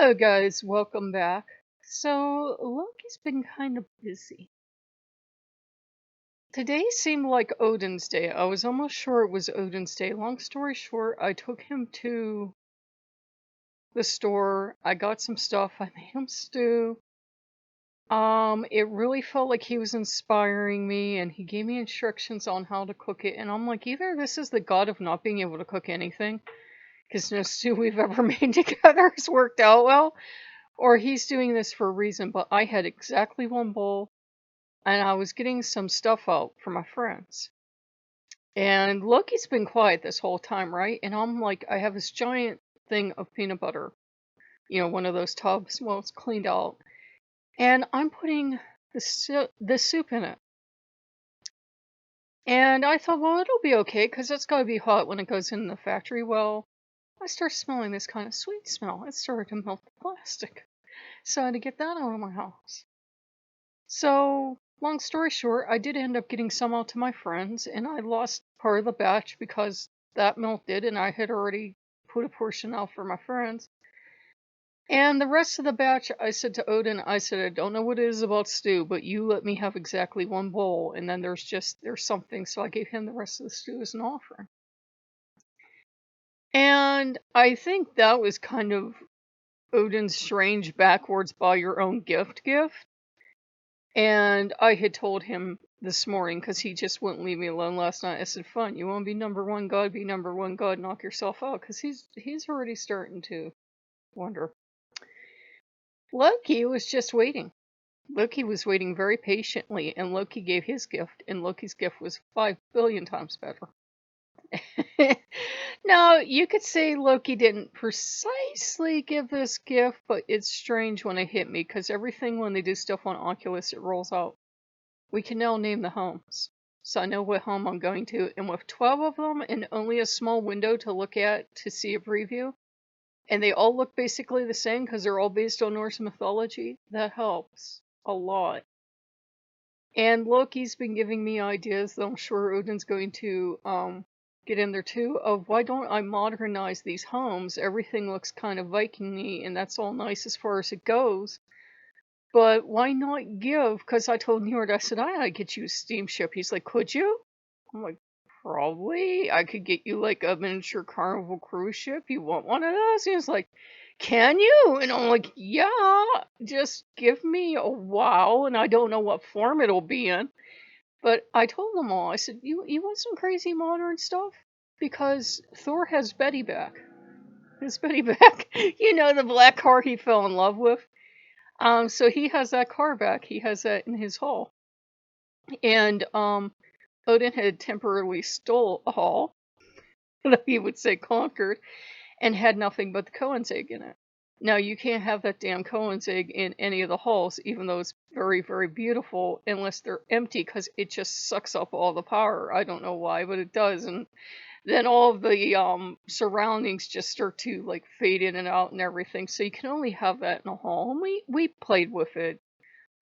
Hello, guys. Welcome back. So, Loki's been kind of busy. Today seemed like Odin's Day. I was almost sure it was Odin's Day. Long story short, I took him to the store. I got some stuff. I made him stew. It really felt like he was inspiring me, and he gave me instructions on how to cook it. And I'm like, either this is the god of not being able to cook anything, because no stew we've ever made together has worked out well, or he's doing this for a reason. But I had exactly one bowl, and I was getting some stuff out for my friends. And Loki's been quiet this whole time, right? And I'm like, I have this giant thing of peanut butter, one of those tubs. Well, it's cleaned out. And I'm putting the soup in it. And I thought, well, it'll be okay because it's got to be hot when it goes in the factory. Well, I start smelling this kind of sweet smell. It started to melt the plastic. So I had to get that out of my house. So, long story short, I did end up getting some out to my friends, and I lost part of the batch because that melted, and I had already put a portion out for my friends. And the rest of the batch, I said to Odin, I said, I don't know what it is about stew, but you let me have exactly one bowl, and then there's something, so I gave him the rest of the stew as an offering. And I think that was kind of Odin's strange backwards buy your own gift. And I had told him this morning, because he just wouldn't leave me alone last night. I said, fine, you want to be number one god, be number one god, knock yourself out. Because he's already starting to wonder. Loki was just waiting. Loki was waiting very patiently, and Loki gave his gift, and Loki's gift was 5 billion times better. Now, you could say Loki didn't precisely give this gift, but it's strange when it hit me, because everything when they do stuff on Oculus, it rolls out. We can now name the homes. So I know what home I'm going to, and with 12 of them and only a small window to look at to see a preview, and they all look basically the same because they're all based on Norse mythology, that helps a lot. And Loki's been giving me ideas that I'm sure Odin's going to get in there too, of why don't I modernize these homes? Everything looks kind of Viking-y, and that's all nice as far as it goes. But why not give? Because I told Newart, I said, I gotta get you a steamship. He's like, could you? I'm like, probably. I could get you like a miniature Carnival cruise ship. You want one of those? He was like, can you? And I'm like, yeah, just give me a while, and I don't know what form it'll be in. But I told them all, I said, you want some crazy modern stuff? Because Thor has Betty back. His Betty back. The black car he fell in love with. So he has that car back. He has that in his hall. And Odin had temporarily stole a hall, that he would say conquered, and had nothing but the Cohen's egg in it. Now, you can't have that damn Cohen's egg in any of the halls, even though it's very, very beautiful, unless they're empty, because it just sucks up all the power. I don't know why, but it does. And then all of the surroundings just start to like fade in and out and everything. So you can only have that in a hall. And we played with it.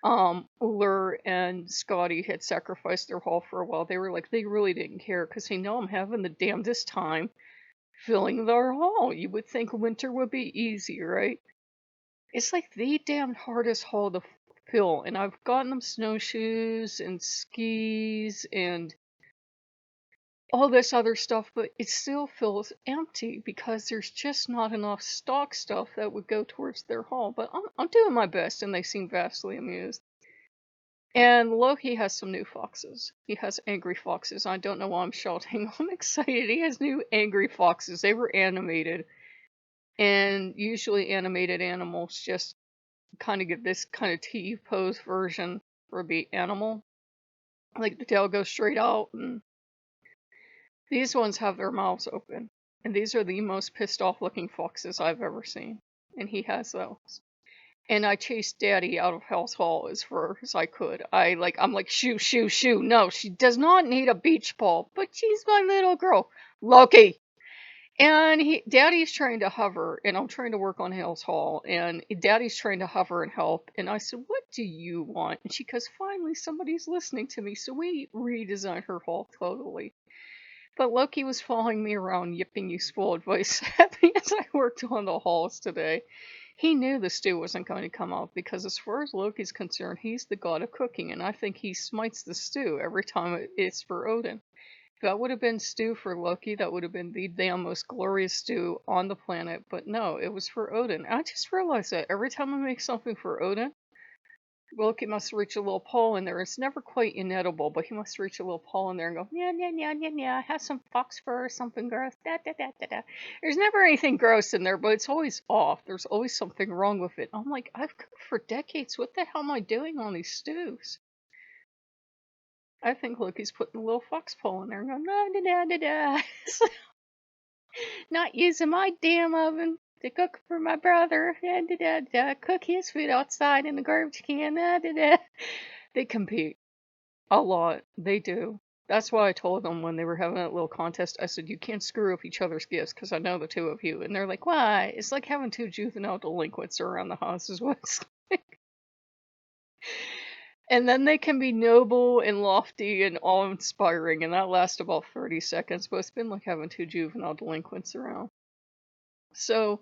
Uller and Scotty had sacrificed their hall for a while. They were like, they really didn't care because they know I'm having the damnedest time filling their hall. You would think winter would be easy, right? It's like the damn hardest hall to fill, and I've gotten them snowshoes and skis and all this other stuff, but it still feels empty because there's just not enough stock stuff that would go towards their haul. But I'm doing my best, and they seem vastly amused. And Loki has some new foxes. He has angry foxes. I don't know why I'm shouting. I'm excited. He has new angry foxes. They were animated. And usually animated animals just kind of get this kind of T pose version for the animal. Like the tail goes straight out, and these ones have their mouths open. And these are the most pissed off looking foxes I've ever seen. And he has those. And I chased Daddy out of Hell's Hall as far as I could. I'm like, shoo, shoo, shoo. No, she does not need a beach ball, but she's my little girl. Loki! And Daddy's trying to hover, and I'm trying to work on Hell's Hall, and Daddy's trying to hover and help. And I said, what do you want? And she goes, finally, somebody's listening to me. So we redesigned her hall totally. But Loki was following me around, yipping useful advice at me as I worked on the halls today. He knew the stew wasn't going to come out because, as far as Loki's concerned, he's the god of cooking, and I think he smites the stew every time it's for Odin. If that would have been stew for Loki, that would have been the damn most glorious stew on the planet. But no, it was for Odin. I just realized that every time I make something for Odin, Loki must reach a little pole in there. It's never quite inedible, but he must reach a little pole in there and go, yeah, yeah, yeah, yeah, yeah, have some fox fur or something gross, da, da, da, da, da. There's never anything gross in there, but it's always off. There's always something wrong with it. I'm like, I've cooked for decades. What the hell am I doing on these stews? I think Loki's putting a little fox pole in there and going, da, da, da, da, da. Not using my damn oven to cook for my brother. Da, da, da, da. Cook his food outside in the garbage can. Da, da, da. They compete a lot. They do. That's why I told them when they were having that little contest, I said, you can't screw up each other's gifts because I know the two of you. And they're like, why? It's like having two juvenile delinquents around the house is what it's like. And then they can be noble and lofty and awe-inspiring, and that lasts about 30 seconds, but it's been like having two juvenile delinquents around. So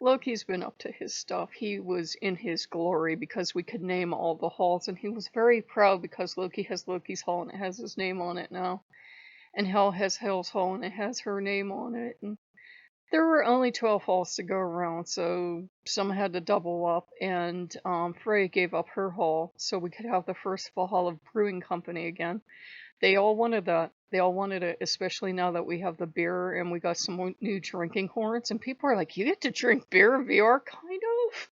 Loki's been up to his stuff. He was in his glory because we could name all the halls, and he was very proud because Loki has Loki's hall and it has his name on it now. And Hel has Hel's hall and it has her name on it. And there were only 12 halls to go around, so some had to double up, and Freya gave up her hall so we could have the first Hall of Brewing Company again. They all wanted that. They all wanted it, especially now that we have the beer and we got some new drinking horns. And people are like, you get to drink beer VR? Kind of.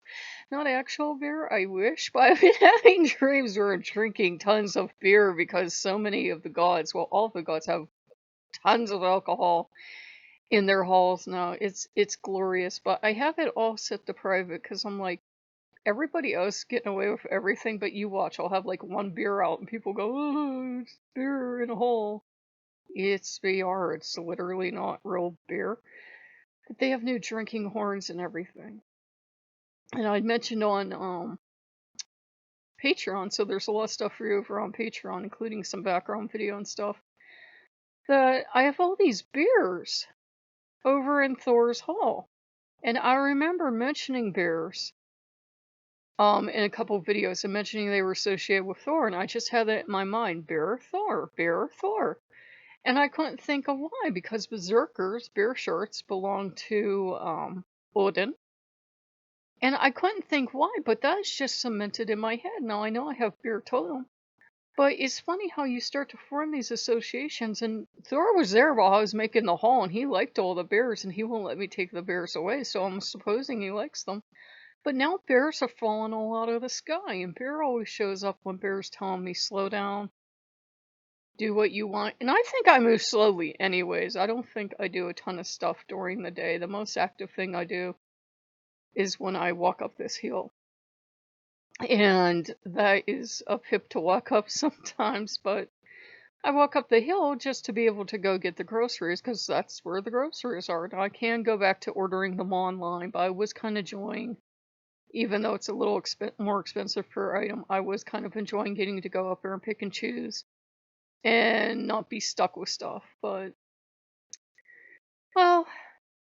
Not actual beer, I wish, but I've been having dreams where I'm drinking tons of beer because so many of the gods, well, all of the gods have tons of alcohol in their halls now. It's glorious, but I have it all set to private because I'm like, everybody else is getting away with everything, but you watch, I'll have like one beer out and people go, oh, it's beer in a hole. It's VR, it's literally not real beer. But they have new drinking horns and everything. And I'd mentioned on Patreon, so there's a lot of stuff for you over on Patreon, including some background video and stuff, that I have all these beers over in Thor's Hall. And I remember mentioning bears in a couple of videos and mentioning they were associated with Thor, and I just had that in my mind, bear Thor, bear Thor. And I couldn't think of why, because berserkers, bear shirts, belong to Odin. And I couldn't think why, but that's just cemented in my head. Now I know I have bear totem. But it's funny how you start to form these associations, and Thor was there while I was making the haul, and he liked all the bears, and he won't let me take the bears away, so I'm supposing he likes them. But now bears have fallen all out of the sky, and bear always shows up when bear's telling me, slow down, do what you want. And I think I move slowly anyways. I don't think I do a ton of stuff during the day. The most active thing I do is when I walk up this hill. And that is a pip to walk up sometimes, but I walk up the hill just to be able to go get the groceries, because that's where the groceries are. Now, I can go back to ordering them online, but I was kind of enjoying, even though it's a little more expensive per item, I was kind of enjoying getting to go up there and pick and choose and not be stuck with stuff. But, well,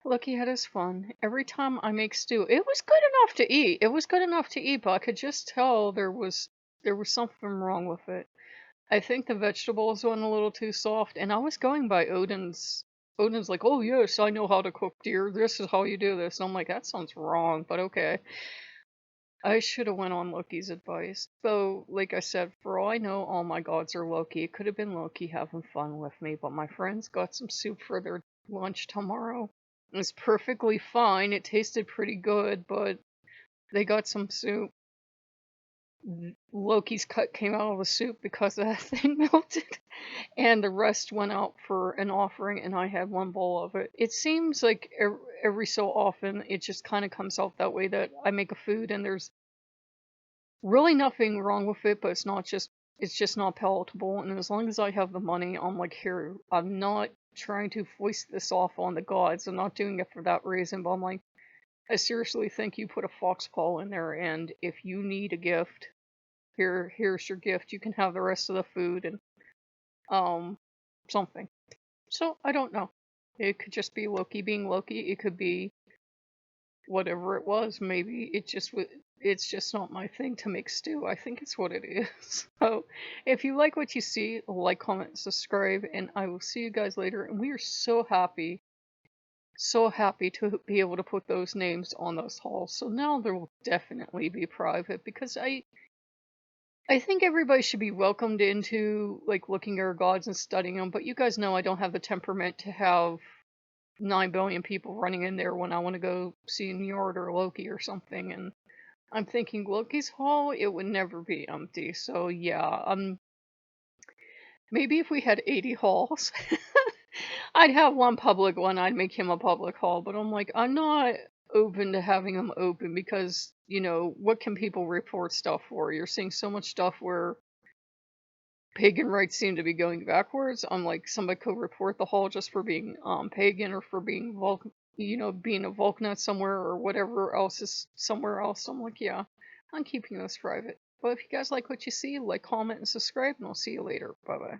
Loki had his fun. Every time I make stew, it was good enough to eat. It was good enough to eat, but I could just tell there was something wrong with it. I think the vegetables went a little too soft, and I was going by Odin's. Odin's like, oh yes, I know how to cook deer. This is how you do this. And I'm like, that sounds wrong, but okay. I should have went on Loki's advice. Though, like I said, for all I know, all my gods are Loki. It could have been Loki having fun with me, but my friends got some soup for their lunch tomorrow. It was perfectly fine. It tasted pretty good, but they got some soup. Loki's cut came out of the soup because that thing melted, and the rest went out for an offering, and I had one bowl of it. It seems like every so often it just kind of comes out that way, that I make a food and there's really nothing wrong with it, but it's just not palatable. And as long as I have the money, I'm like, here, I'm not trying to foist this off on the gods. I'm not doing it for that reason, but I'm like, I seriously think you put a fox paw in there, and if you need a gift, here's your gift. You can have the rest of the food and something. So I don't know. It could just be Loki being Loki. It could be whatever it was. Maybe it's just not my thing to make stew. I think it's what it is. So if you like what you see, like, comment, subscribe, and I will see you guys later. And we are so happy to be able to put those names on those halls. So now there will definitely be private, because I think everybody should be welcomed into, like, looking at our gods and studying them. But you guys know I don't have the temperament to have 9 billion people running in there when I want to go see Njord or Loki or something. And I'm thinking Loki's hall, it would never be empty. So yeah, maybe if we had 80 halls, I'd have one public one. I'd make him a public hall. But I'm like, I'm not open to having them open because, what can people report stuff for? You're seeing so much stuff where pagan rites seem to be going backwards. I'm like, somebody could report the hall just for being pagan, or for being being a Vulcanite somewhere, or whatever else is somewhere else. I'm like, yeah, I'm keeping this private. But if you guys like what you see, like, comment, and subscribe, and I'll see you later. Bye bye.